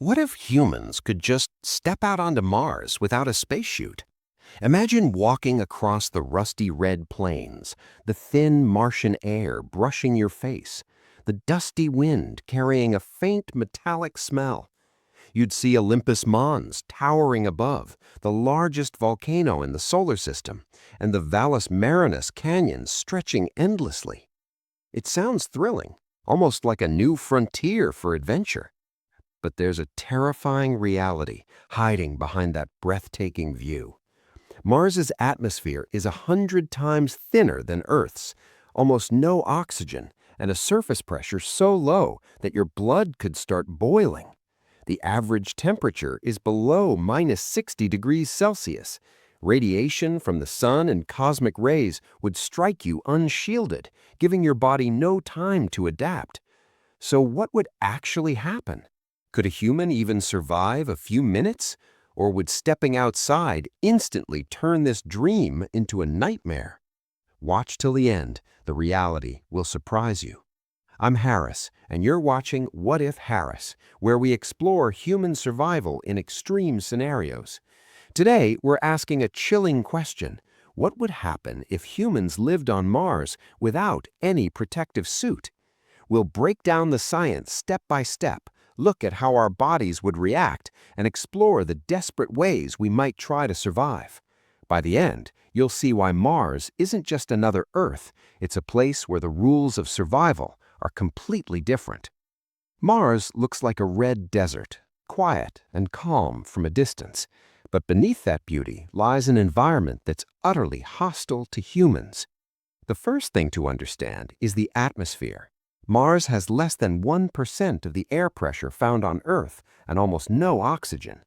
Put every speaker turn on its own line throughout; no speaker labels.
What if humans could just step out onto Mars without a spacesuit? Imagine walking across the rusty red plains, the thin Martian air brushing your face, the dusty wind carrying a faint metallic smell. You'd see Olympus Mons towering above, the largest volcano in the solar system, and the Valles Marineris canyon stretching endlessly. It sounds thrilling, almost like a new frontier for adventure. But there's a terrifying reality hiding behind that breathtaking view. Mars's atmosphere is 100 times thinner than Earth's, almost no oxygen, and a surface pressure so low that your blood could start boiling. The average temperature is below -60 degrees Celsius. Radiation from the sun and cosmic rays would strike you unshielded, giving your body no time to adapt. So what would actually happen? Could a human even survive a few minutes? Or would stepping outside instantly turn this dream into a nightmare? Watch till the end. The reality will surprise you. I'm Harris, and you're watching What If Harris, where we explore human survival in extreme scenarios. Today, we're asking a chilling question. What would happen if humans lived on Mars without any protective suit? We'll break down the science step by step, look at how our bodies would react, and explore the desperate ways we might try to survive. By the end, you'll see why Mars isn't just another Earth, it's a place where the rules of survival are completely different. Mars looks like a red desert, quiet and calm from a distance, but beneath that beauty lies an environment that's utterly hostile to humans. The first thing to understand is the atmosphere. Mars has less than 1% of the air pressure found on Earth and almost no oxygen.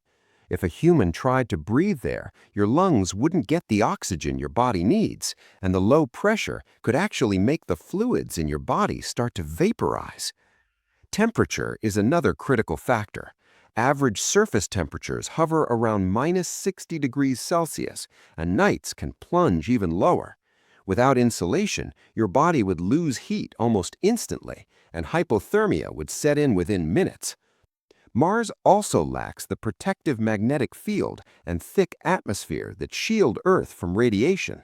If a human tried to breathe there, your lungs wouldn't get the oxygen your body needs, and the low pressure could actually make the fluids in your body start to vaporize. Temperature is another critical factor. Average surface temperatures hover around -60 degrees Celsius, and nights can plunge even lower. Without insulation, your body would lose heat almost instantly, and hypothermia would set in within minutes. Mars also lacks the protective magnetic field and thick atmosphere that shield Earth from radiation.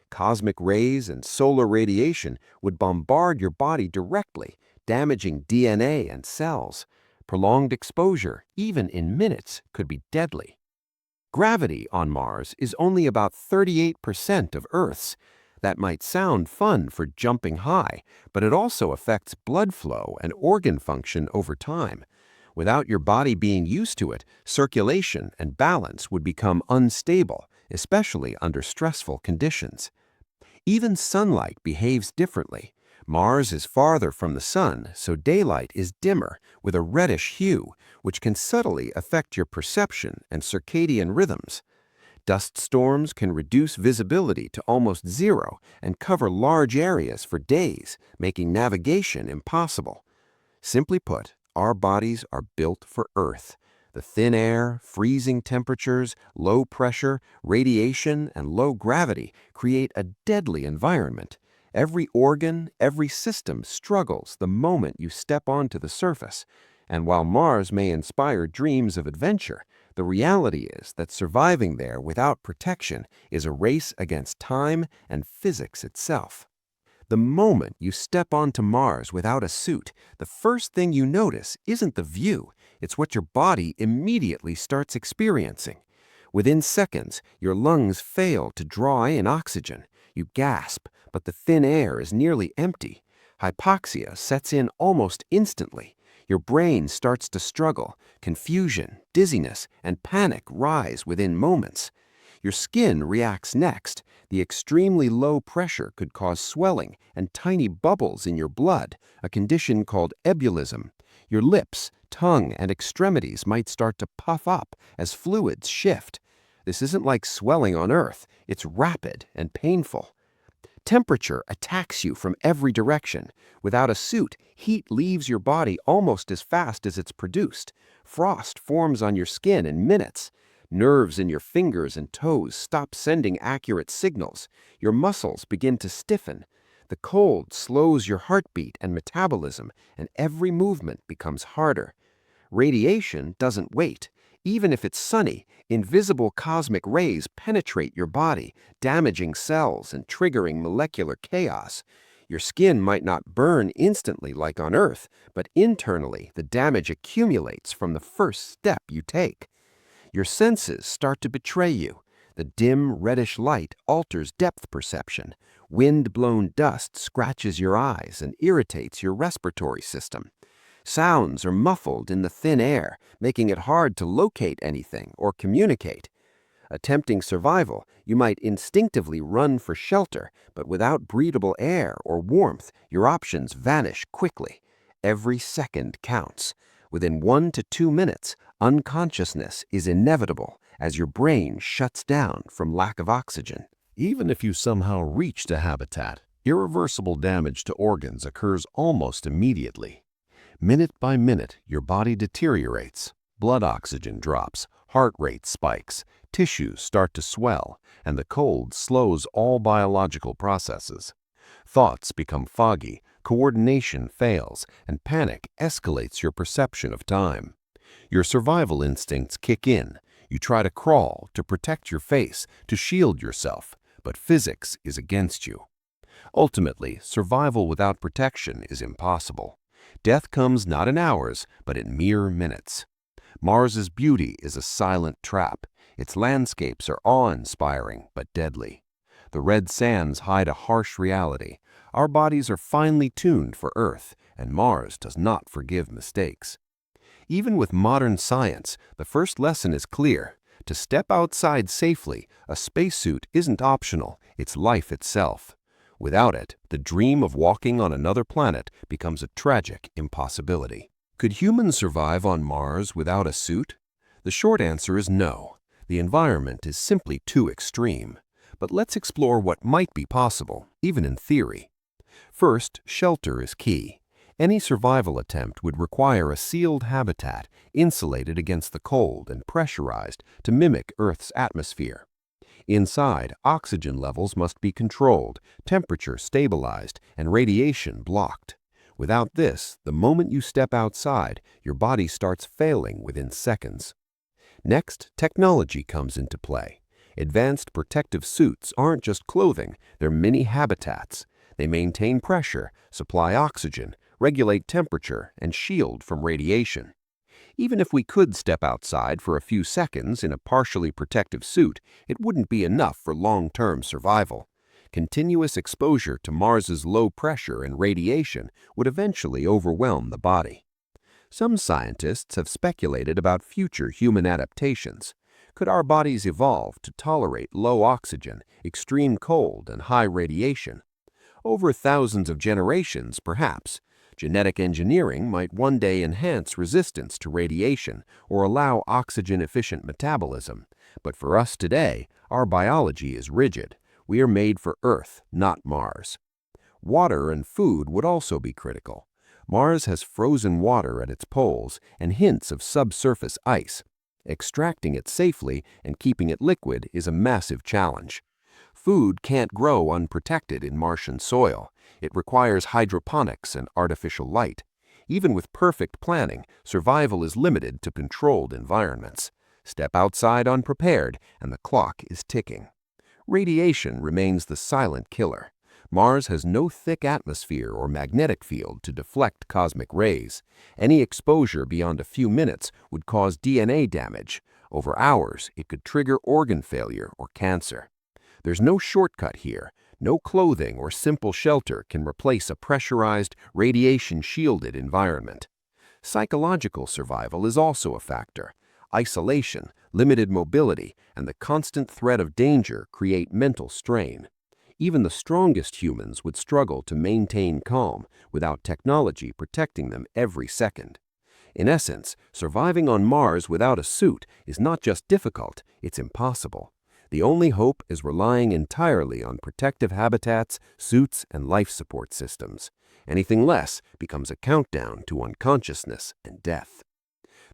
Cosmic rays and solar radiation would bombard your body directly, damaging DNA and cells. Prolonged exposure, even in minutes, could be deadly. Gravity on Mars is only about 38% of Earth's. That might sound fun for jumping high, but it also affects blood flow and organ function over time. Without your body being used to it, circulation and balance would become unstable, especially under stressful conditions. Even sunlight behaves differently. Mars is farther from the sun, so daylight is dimmer with a reddish hue, which can subtly affect your perception and circadian rhythms. Dust storms can reduce visibility to almost zero and cover large areas for days, making navigation impossible. Simply put, our bodies are built for Earth. The thin air, freezing temperatures, low pressure, radiation, and low gravity create a deadly environment. Every organ, every system struggles the moment you step onto the surface. And while Mars may inspire dreams of adventure, the reality is that surviving there without protection is a race against time and physics itself. The moment you step onto Mars without a suit, the first thing you notice isn't the view, it's what your body immediately starts experiencing. Within seconds, your lungs fail to draw in oxygen. You gasp, but the thin air is nearly empty. Hypoxia sets in almost instantly. Your brain starts to struggle. Confusion, dizziness, and panic rise within moments. Your skin reacts next. The extremely low pressure could cause swelling and tiny bubbles in your blood, a condition called ebullism. Your lips, tongue, and extremities might start to puff up as fluids shift. This isn't like swelling on Earth. It's rapid and painful. Temperature attacks you from every direction. Without a suit, heat leaves your body almost as fast as it's produced. Frost forms on your skin in minutes. Nerves in your fingers and toes stop sending accurate signals. Your muscles begin to stiffen. The cold slows your heartbeat and metabolism, and every movement becomes harder. Radiation doesn't wait. Even if it's sunny, invisible cosmic rays penetrate your body, damaging cells and triggering molecular chaos. Your skin might not burn instantly like on Earth, but internally the damage accumulates from the first step you take. Your senses start to betray you. The dim reddish light alters depth perception. Wind-blown dust scratches your eyes and irritates your respiratory system. Sounds are muffled in the thin air, making it hard to locate anything or communicate. Attempting survival, you might instinctively run for shelter, but without breathable air or warmth, your options vanish quickly. Every second counts. Within 1 to 2 minutes, unconsciousness is inevitable as your brain shuts down from lack of oxygen.
Even if you somehow reach a habitat, irreversible damage to organs occurs almost immediately. Minute by minute, your body deteriorates. Blood oxygen drops, heart rate spikes, tissues start to swell, and the cold slows all biological processes. Thoughts become foggy, coordination fails, and panic escalates your perception of time. Your survival instincts kick in. You try to crawl, to protect your face, to shield yourself, but physics is against you. Ultimately, survival without protection is impossible. Death comes not in hours, but in mere minutes. Mars's beauty is a silent trap. Its landscapes are awe-inspiring but deadly. The red sands hide a harsh reality. Our bodies are finely tuned for Earth, and Mars does not forgive mistakes. Even with modern science, the first lesson is clear. To step outside safely, a spacesuit isn't optional, it's life itself. Without it, the dream of walking on another planet becomes a tragic impossibility. Could humans survive on Mars without a suit? The short answer is no. The environment is simply too extreme. But let's explore what might be possible, even in theory. First, shelter is key. Any survival attempt would require a sealed habitat, insulated against the cold and pressurized to mimic Earth's atmosphere. Inside, oxygen levels must be controlled, temperature stabilized, and radiation blocked. Without this, the moment you step outside, your body starts failing within seconds. Next, technology comes into play. Advanced protective suits aren't just clothing, they're mini habitats. They maintain pressure, supply oxygen, regulate temperature, and shield from radiation. Even if we could step outside for a few seconds in a partially protective suit, it wouldn't be enough for long-term survival. Continuous exposure to Mars's low pressure and radiation would eventually overwhelm the body. Some scientists have speculated about future human adaptations. Could our bodies evolve to tolerate low oxygen, extreme cold, and high radiation? Over thousands of generations, perhaps. Genetic engineering might one day enhance resistance to radiation or allow oxygen-efficient metabolism. But for us today, our biology is rigid. We are made for Earth, not Mars. Water and food would also be critical. Mars has frozen water at its poles and hints of subsurface ice. Extracting it safely and keeping it liquid is a massive challenge. Food can't grow unprotected in Martian soil. It requires hydroponics and artificial light. Even with perfect planning, survival is limited to controlled environments. Step outside unprepared, and the clock is ticking. Radiation remains the silent killer. Mars has no thick atmosphere or magnetic field to deflect cosmic rays. Any exposure beyond a few minutes would cause DNA damage. Over hours, it could trigger organ failure or cancer. There's no shortcut here. No clothing or simple shelter can replace a pressurized, radiation-shielded environment. Psychological survival is also a factor. Isolation, limited mobility, and the constant threat of danger create mental strain. Even the strongest humans would struggle to maintain calm without technology protecting them every second. In essence, surviving on Mars without a suit is not just difficult, it's impossible. The only hope is relying entirely on protective habitats, suits, and life support systems. Anything less becomes a countdown to unconsciousness and death.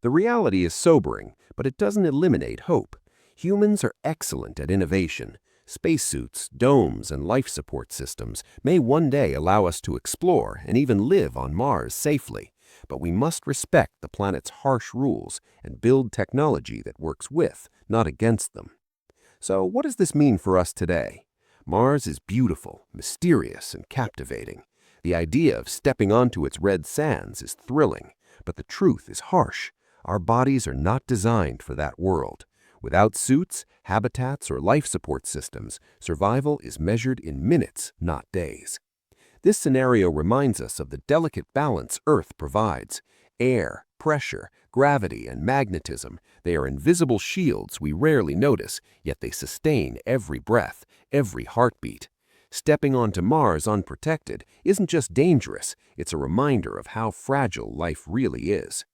The reality is sobering, but it doesn't eliminate hope. Humans are excellent at innovation. Spacesuits, domes, and life support systems may one day allow us to explore and even live on Mars safely.
But we must respect the planet's harsh rules and build technology that works with, not against them. So what does this mean for us today? Mars is beautiful, mysterious, and captivating. The idea of stepping onto its red sands is thrilling, but the truth is harsh. Our bodies are not designed for that world. Without suits, habitats, or life support systems, survival is measured in minutes, not days. This scenario reminds us of the delicate balance Earth provides. Air, pressure, gravity, and magnetism, they are invisible shields we rarely notice, yet they sustain every breath, every heartbeat. Stepping onto Mars unprotected isn't just dangerous, it's a reminder of how fragile life really is.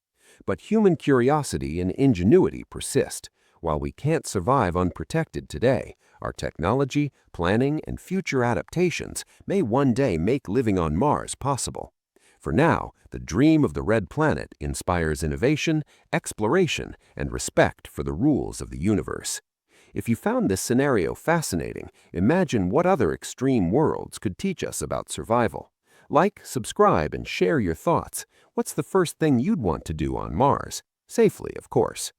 But human curiosity and ingenuity persist. While we can't survive unprotected today, our technology, planning, and future adaptations may one day make living on Mars possible. For now, the dream of the red planet inspires innovation, exploration, and respect for the rules of the universe. If you found this scenario fascinating, imagine what other extreme worlds could teach us about survival. Like, subscribe, and share your thoughts. What's the first thing you'd want to do on Mars? Safely, of course.